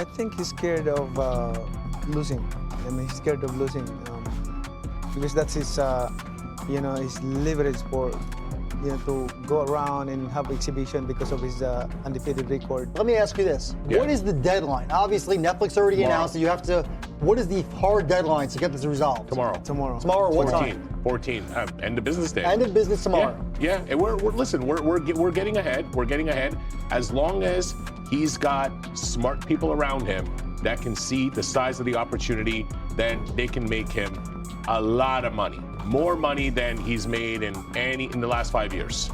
I think he's scared of losing. I mean, he's scared of losing because that's his, his leverage for, to go around and have exhibition because of his undefeated record. Let me ask you this. Yeah. What is the deadline? Obviously, Netflix already announced that you have to, what is the hard deadline to get this resolved? Tomorrow. Tomorrow, what 14. time? 14. End of business day. End of business tomorrow. Yeah. And we're getting ahead. We're getting ahead. As long as he's got smart people around him that can see the size of the opportunity, then they can make him a lot of money. More money than he's made in the last 5 years.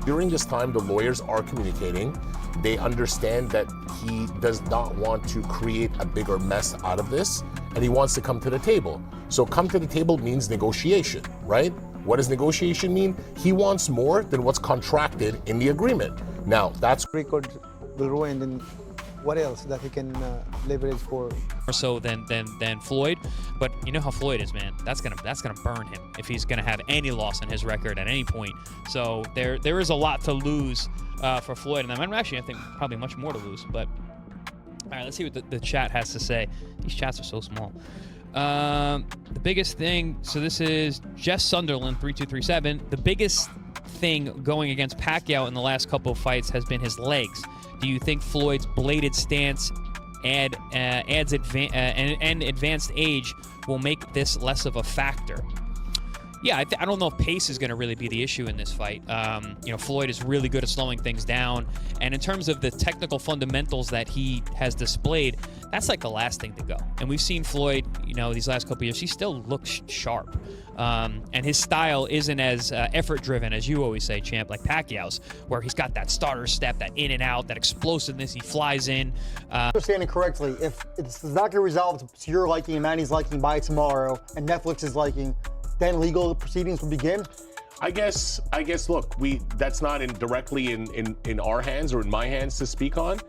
During this time, the lawyers are communicating. They understand that he does not want to create a bigger mess out of this, and he wants to come to the table. So come to the table means negotiation, right? What does negotiation mean? He wants more than what's contracted in the agreement. Now, that's Record will ruin, and what else that he can leverage for? More so than Floyd, but you know how Floyd is, man. That's gonna burn him if he's gonna have any loss in his record at any point. So there is a lot to lose for Floyd, and I'm actually, I think, probably much more to lose. But all right, let's see what the chat has to say. These chats are so small. The biggest thing. So this is Jess Sunderland 3237. The biggest thing going against Pacquiao in the last couple of fights has been his legs. Do you think Floyd's bladed stance and advanced age will make this less of a factor? Yeah, I don't know if pace is going to really be the issue in this fight. Floyd is really good at slowing things down. And in terms of the technical fundamentals that he has displayed, that's like the last thing to go. And we've seen Floyd, these last couple of years, he still looks sharp. And his style isn't as effort-driven, as you always say, champ, like Pacquiao's, where he's got that starter step, that in and out, that explosiveness, he flies in. Understanding correctly, if it's not going to resolve to your liking and Manny's liking by tomorrow, and Netflix's liking, then legal proceedings will begin? I guess. Look, that's not directly in our hands or in my hands to speak on.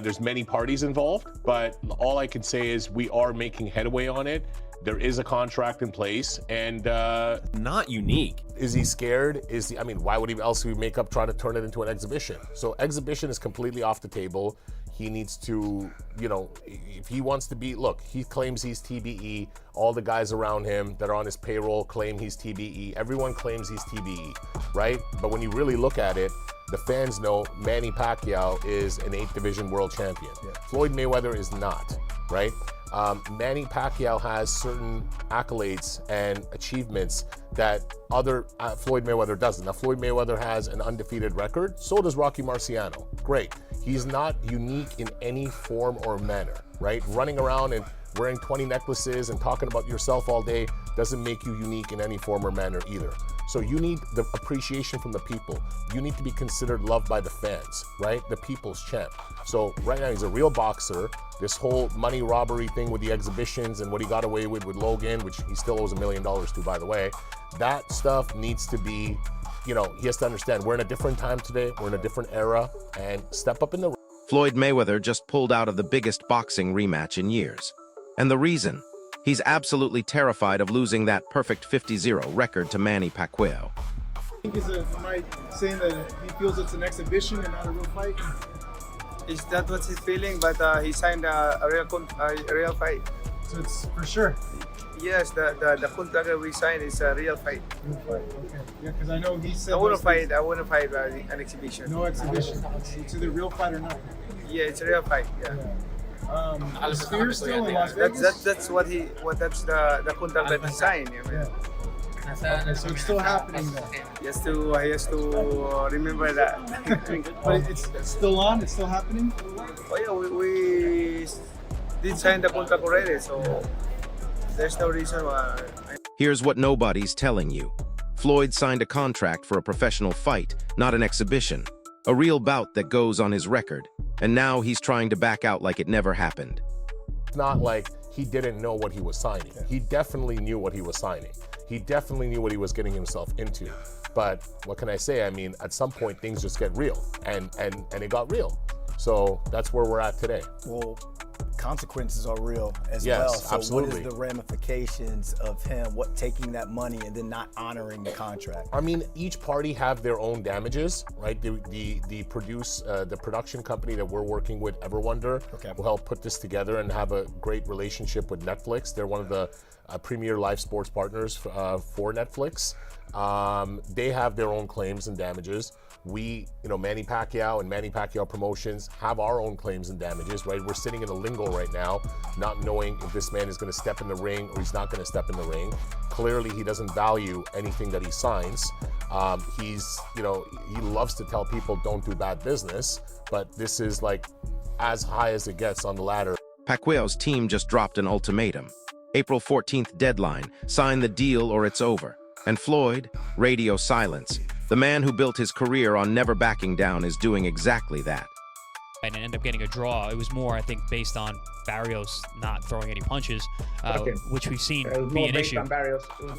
There's many parties involved, but all I can say is we are making headway on it. There is a contract in place, and not unique. Is he scared? Why would he else make up trying to turn it into an exhibition? So exhibition is completely off the table. He needs to, if he wants to be, look, he claims he's TBE. All the guys around him that are on his payroll claim he's TBE. Everyone claims he's TBE, right? But when you really look at it, the fans know Manny Pacquiao is an 8th division world champion. Yeah. Floyd Mayweather is not, right? Manny Pacquiao has certain accolades and achievements that other Floyd Mayweather doesn't. Now, Floyd Mayweather has an undefeated record. So does Rocky Marciano. Great. He's not unique in any form or manner, right? Running around and wearing 20 necklaces and talking about yourself all day doesn't make you unique in any form or manner either. So you need the appreciation from the people. You need to be considered loved by the fans, right? The people's champ. So right now he's a real boxer. This whole money robbery thing with the exhibitions and what he got away with Logan, which he still owes $1 million to, by the way, that stuff needs to be, he has to understand we're in a different time today. We're in a different era, and step up in the... Floyd Mayweather just pulled out of the biggest boxing rematch in years. And the reason? He's absolutely terrified of losing that perfect 50-0 record to Manny Pacquiao. I think am I saying that he feels it's an exhibition and not a real fight? Is that what he's feeling? But he signed a real fight. So it's for sure. Yes, the contract that we signed is a real fight. Real fight, okay. Yeah, because I know he said... I wouldn't fight an exhibition. No exhibition. It's either real fight or not. Yeah, it's a real fight, yeah. Is Spear still in Las Vegas? That's the contract that he signed. Yeah. Okay, so it's still happening then. He has to remember that. But it's still on? It's still happening? Oh yeah, we did sign the contract already, so there's no reason why. Here's what nobody's telling you. Floyd signed a contract for a professional fight, not an exhibition. A real bout that goes on his record. And now he's trying to back out like it never happened. It's not like he didn't know what he was signing. He definitely knew what he was signing. He definitely knew what he was getting himself into. But what can I say? At some point things just get real, and it got real. So that's where we're at today. Well, consequences are real as Yes, well. So absolutely. what is the ramifications of him taking that money and then not honoring the contract? I mean, each party have their own damages, right? The production company that we're working with, Everwonder, will help put this together and have a great relationship with Netflix. They're one of the premier live sports partners for Netflix. They have their own claims and damages. We, Manny Pacquiao and Manny Pacquiao Promotions have our own claims and damages, right? We're sitting in a lingo right now, not knowing if this man is going to step in the ring or he's not going to step in the ring. Clearly, he doesn't value anything that he signs. He loves to tell people don't do bad business, but this is like as high as it gets on the ladder. Pacquiao's team just dropped an ultimatum. April 14th deadline, sign the deal or it's over. And Floyd, radio silence. The man who built his career on never backing down is doing exactly that. And end up getting a draw. It was more, I think, based on Barrios not throwing any punches, which we've seen be an issue. It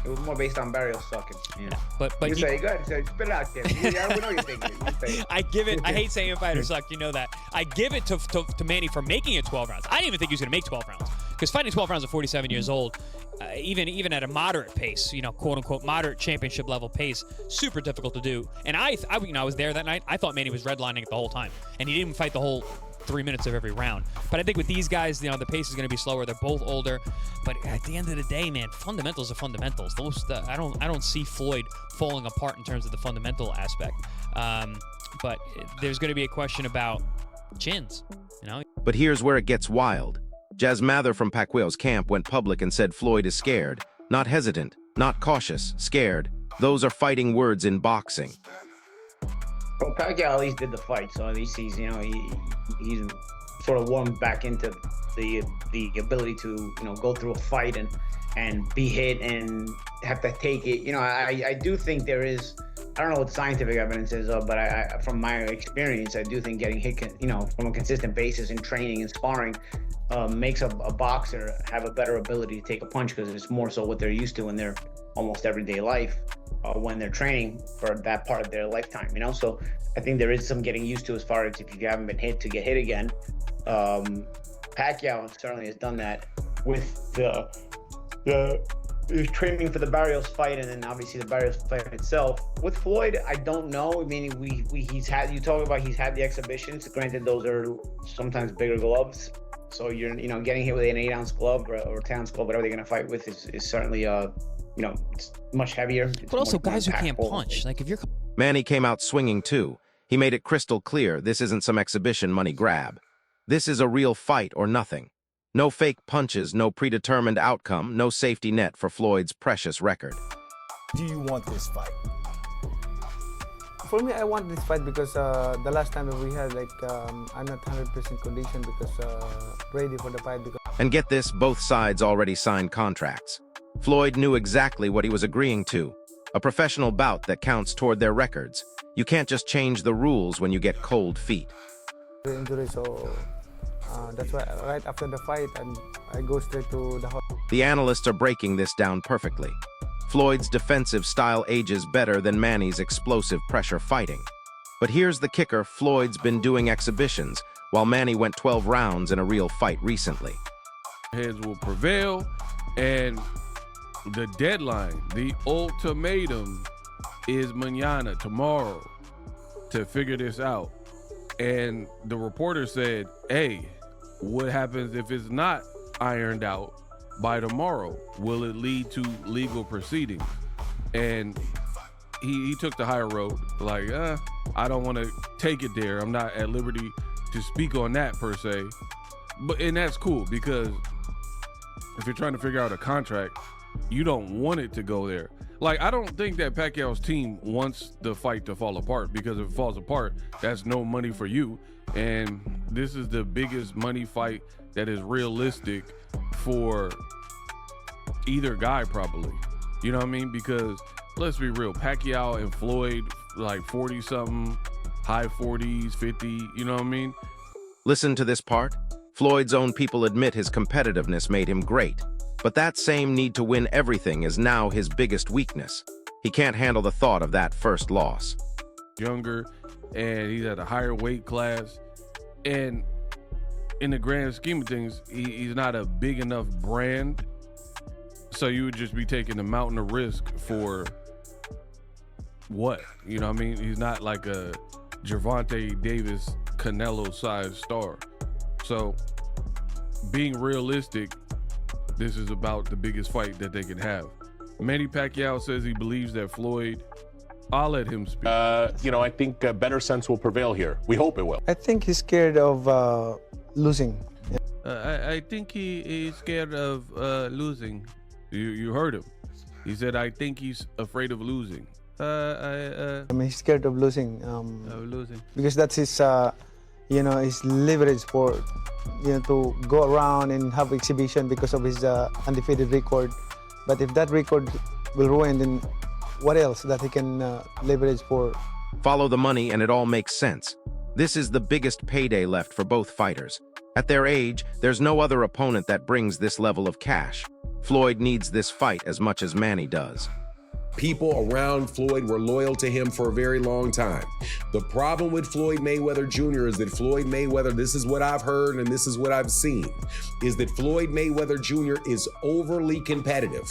was more based on Barrios sucking. Yeah. But you say, go ahead, spit it out there. We know you're thinking. I give it. I hate saying fighter sucked. You know that. I give it to Manny for making it 12 rounds. I didn't even think he was going to make 12 rounds because fighting 12 rounds at 47 years old, even at a moderate pace, quote unquote moderate championship level pace, super difficult to do. And I was there that night. I thought Manny was redlining it the whole time, and he didn't even fight the whole 3 minutes of every round. But I think with these guys, the pace is going to be slower. They're both older, but at the end of the day, man, fundamentals are fundamentals. I don't see Floyd falling apart in terms of the fundamental aspect. But there's going to be a question about chins, But here's where it gets wild. Jazz Mather from Pacquiao's camp went public and said Floyd is scared. Not hesitant, not cautious, scared. Those are fighting words in boxing. Well, Pacquiao at least did the fight, so at least he's sort of warmed back into the ability to go through a fight and be hit and have to take it. I do think there is, I don't know what scientific evidence is, but I from my experience, I do think getting hit, from a consistent basis in training and sparring, makes a boxer have a better ability to take a punch because it's more so what they're used to in their almost everyday life when they're training for that part of their lifetime, So I think there is some getting used to as far as if you haven't been hit to get hit again. Pacquiao certainly has done that with the training for the Barrios fight and then obviously the Barrios fight itself. With Floyd, I don't know. I mean, he's had the exhibitions. Granted, those are sometimes bigger gloves. So you're, getting hit with an 8-ounce glove or a 10-ounce glove, whatever they're going to fight with is certainly, it's much heavier. It's but also more guys who can't impactful. punch. Like if you're Manny came out swinging too. He made it crystal clear this isn't some exhibition money grab. This is a real fight or nothing. No fake punches, no predetermined outcome, no safety net for Floyd's precious record. Do you want this fight? For me, I want this fight because the last time that we had, I'm not 100% conditioned because ready for the fight. And get this, both sides already signed contracts. Floyd knew exactly what he was agreeing to. A professional bout that counts toward their records. You can't just change the rules when you get cold feet. The injury, so that's why right after the fight, I go straight to the hospital. The analysts are breaking this down perfectly. Floyd's defensive style ages better than Manny's explosive pressure fighting. But here's the kicker, Floyd's been doing exhibitions, while Manny went 12 rounds in a real fight recently. Heads will prevail, and the deadline, the ultimatum, is mañana, tomorrow, to figure this out. And the reporter said, hey, what happens if it's not ironed out by tomorrow? Will it lead to legal proceedings? And he took the higher road, like, I don't want to take it there. I'm not at liberty to speak on that per se. And that's cool, because if you're trying to figure out a contract, you don't want it to go there. Like, I don't think that Pacquiao's team wants the fight to fall apart, because if it falls apart, that's no money for you. And this is the biggest money fight that is realistic for either guy, probably. You know what I mean? Because let's be real, Pacquiao and Floyd, like 40-something, high 40s, 50, you know what I mean? Listen to this part. Floyd's own people admit his competitiveness made him great. But that same need to win everything is now his biggest weakness. He can't handle the thought of that first loss. Younger, and he's at a higher weight class. And in the grand scheme of things, he's not a big enough brand. So you would just be taking a mountain of risk for what? You know what I mean? He's not like a Gervonta Davis, Canelo-sized star. So being realistic, this is about the biggest fight that they can have. Manny Pacquiao says he believes that Floyd, I'll let him speak. You know, I think better sense will prevail here. We hope it will. I think he's scared of losing. I think he is scared of losing. You heard him. He said, I think he's afraid of losing. I mean, he's scared of losing. Losing. Because that's his, you know, his leverage for, you know, to go around and have exhibition because of his undefeated record. But if that record will ruin, then what else that he can leverage for? Follow the money and it all makes sense. This is the biggest payday left for both fighters. At their age, there's no other opponent that brings this level of cash. Floyd needs this fight as much as Manny does. People around Floyd were loyal to him for a very long time. The problem with Floyd Mayweather Jr. is that Floyd Mayweather, this is what I've heard and this is what I've seen, is that Floyd Mayweather Jr. is overly competitive.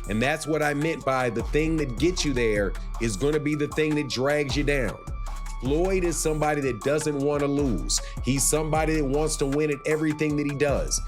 And that's what I meant by the thing that gets you there is going to be the thing that drags you down. Floyd is somebody that doesn't want to lose. He's somebody that wants to win at everything that he does.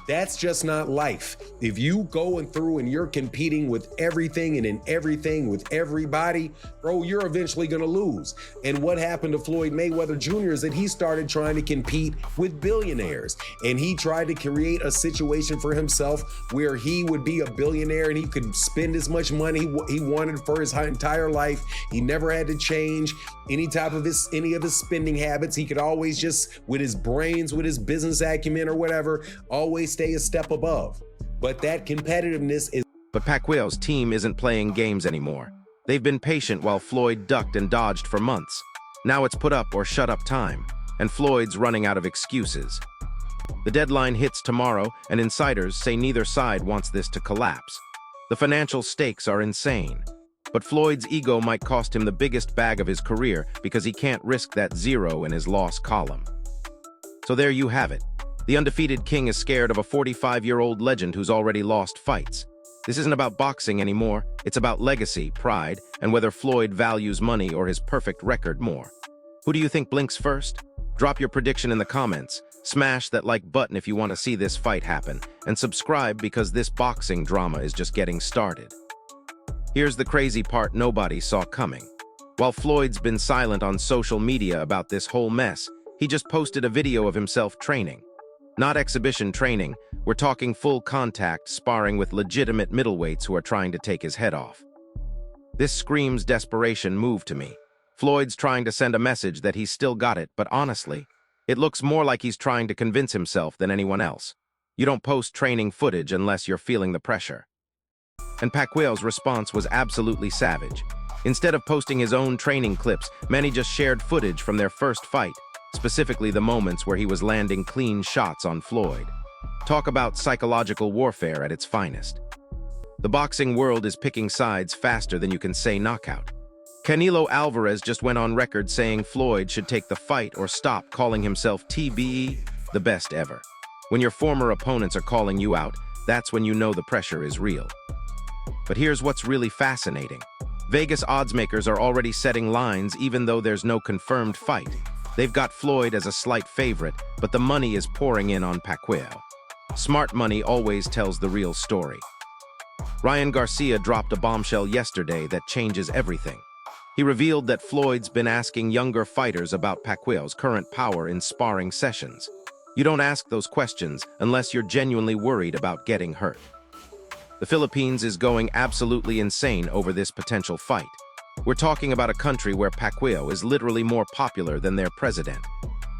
That's just not life. If you going through and you're competing with everything and in everything with everybody, bro, you're eventually going to lose. And what happened to Floyd Mayweather Jr. is that he started trying to compete with billionaires. And he tried to create a situation for himself where he would be a billionaire and he could spend as much money he wanted for his entire life. He never had to change any of his spending habits. He could always just, with his brains, with his business acumen or whatever, always stay a step above. But that competitiveness is... But Pacquiao's team isn't playing games anymore. They've been patient while Floyd ducked and dodged for months. Now it's put up or shut up time, and Floyd's running out of excuses. The deadline hits tomorrow, and insiders say neither side wants this to collapse. The financial stakes are insane. But Floyd's ego might cost him the biggest bag of his career because he can't risk that zero in his loss column. So there you have it. The undefeated king is scared of a 45-year-old legend who's already lost fights. This isn't about boxing anymore. It's about legacy, pride, and whether Floyd values money or his perfect record more. Who do you think blinks first? Drop your prediction in the comments. Smash that like button if you want to see this fight happen. And subscribe because this boxing drama is just getting started. Here's the crazy part nobody saw coming. While Floyd's been silent on social media about this whole mess, he just posted a video of himself training. Not exhibition training, we're talking full contact sparring with legitimate middleweights who are trying to take his head off. This screams desperation move to me. Floyd's trying to send a message that he's still got it, but honestly, it looks more like he's trying to convince himself than anyone else. You don't post training footage unless you're feeling the pressure. And Pacquiao's response was absolutely savage. Instead of posting his own training clips, Manny just shared footage from their first fight, specifically the moments where he was landing clean shots on Floyd. Talk about psychological warfare at its finest. The boxing world is picking sides faster than you can say knockout. Canelo Alvarez just went on record saying Floyd should take the fight or stop calling himself TBE, the best ever. When your former opponents are calling you out, that's when you know the pressure is real. But here's what's really fascinating. Vegas oddsmakers are already setting lines even though there's no confirmed fight. They've got Floyd as a slight favorite, but the money is pouring in on Pacquiao. Smart money always tells the real story. Ryan Garcia dropped a bombshell yesterday that changes everything. He revealed that Floyd's been asking younger fighters about Pacquiao's current power in sparring sessions. You don't ask those questions unless you're genuinely worried about getting hurt. The Philippines is going absolutely insane over this potential fight. We're talking about a country where Pacquiao is literally more popular than their president.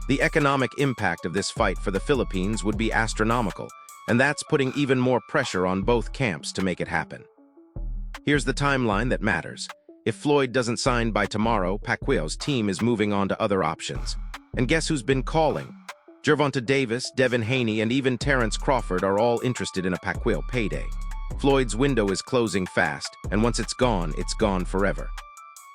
The economic impact of this fight for the Philippines would be astronomical, and that's putting even more pressure on both camps to make it happen. Here's the timeline that matters. If Floyd doesn't sign by tomorrow, Pacquiao's team is moving on to other options. And guess who's been calling? Gervonta Davis, Devin Haney, and even Terrence Crawford are all interested in a Pacquiao payday. Floyd's window is closing fast, and once it's gone forever.